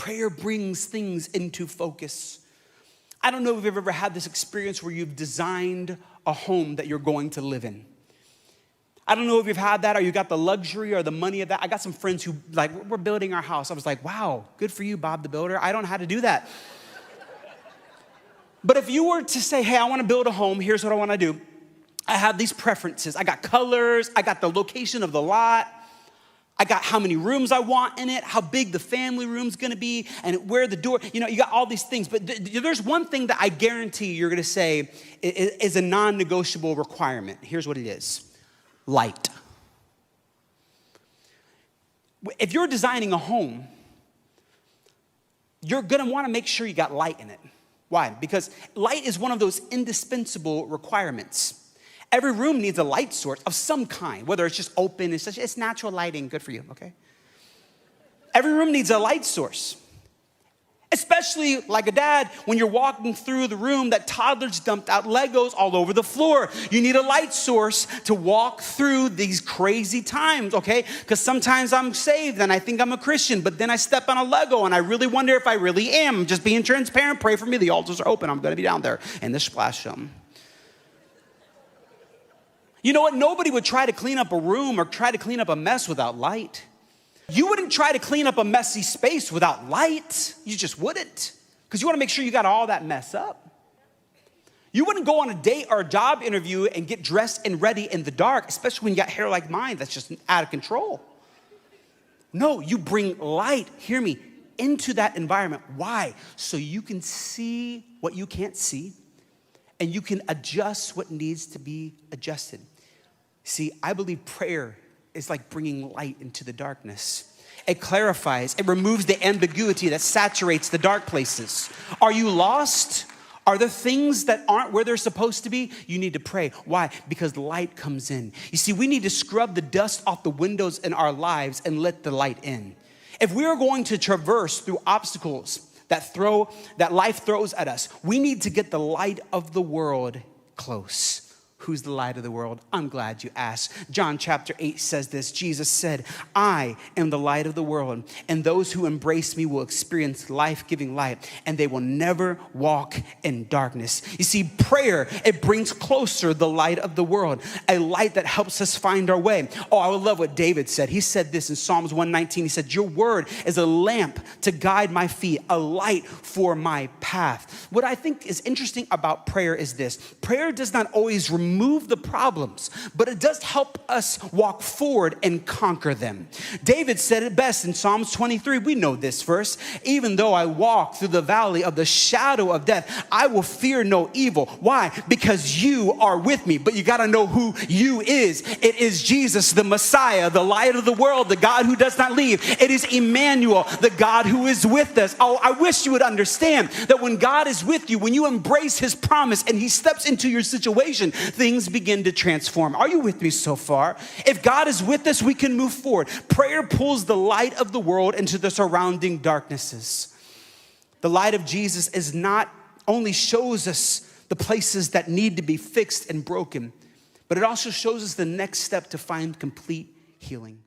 prayer brings things into focus. I don't know if you've ever had this experience where you've designed a home that you're going to live in. I don't know if you've had that or you got the luxury or the money of that. I got some friends who, like, we're building our house. I was like, wow, good for you, Bob the Builder. I don't know how to do that. But if you were to say, hey, I want to build a home, here's what I want to do. I have these preferences. I got colors. I got the location of the lot. I got how many rooms I want in it, how big the family room's gonna be, and where the door, you got all these things. But there's one thing that I guarantee you're gonna say is a non-negotiable requirement. Here's what it is: light. If you're designing a home, you're gonna wanna make sure you got light in it. Why? Because light is one of those indispensable requirements. Every room needs a light source of some kind, whether it's just open, it's natural lighting, good for you, okay? Every room needs a light source. Especially like a dad, when you're walking through the room that toddlers dumped out Legos all over the floor. You need a light source to walk through these crazy times, okay? Because sometimes I'm saved and I think I'm a Christian, but then I step on a Lego and I really wonder if I really am. I'm just being transparent. Pray for me. The altars are open. I'm going to be down there in the splash zone. You know what? Nobody would try to clean up a room or try to clean up a mess without light. You wouldn't try to clean up a messy space without light. You just wouldn't, because you want to make sure you got all that mess up. You wouldn't go on a date or a job interview and get dressed and ready in the dark, especially when you got hair like mine that's just out of control. No, you bring light, hear me, into that environment. Why? So you can see what you can't see, and you can adjust what needs to be adjusted. See, I believe prayer is like bringing light into the darkness. It clarifies, it removes the ambiguity that saturates the dark places. Are you lost? Are there things that aren't where they're supposed to be? You need to pray. Why? Because light comes in. You see, we need to scrub the dust off the windows in our lives and let the light in. If we are going to traverse through obstacles that life throws at us, we need to get the light of the world close. Who's the light of the world? I'm glad you asked. John chapter 8 says this. Jesus said, I am the light of the world, and those who embrace me will experience life-giving light, and they will never walk in darkness. You see, prayer, it brings closer the light of the world, a light that helps us find our way. Oh, I love what David said. He said this in Psalms 119. He said, your word is a lamp to guide my feet, a light for my path. What I think is interesting about prayer is this. Prayer does not always remove the problems, but it does help us walk forward and conquer them. David said it best in Psalms 23. We know this verse. Even though I walk through the valley of the shadow of death, I will fear no evil. Why? Because you are with me. But you got to know who you is. It is Jesus, the Messiah, the light of the world, the God who does not leave. It is Emmanuel, the God who is with us. Oh, I wish you would understand that when God is with you, when you embrace his promise and he steps into your situation, things begin to transform. Are you with me so far? If God is with us, we can move forward. Prayer pulls the light of the world into the surrounding darknesses. The light of Jesus is not only shows us the places that need to be fixed and broken, but it also shows us the next step to find complete healing.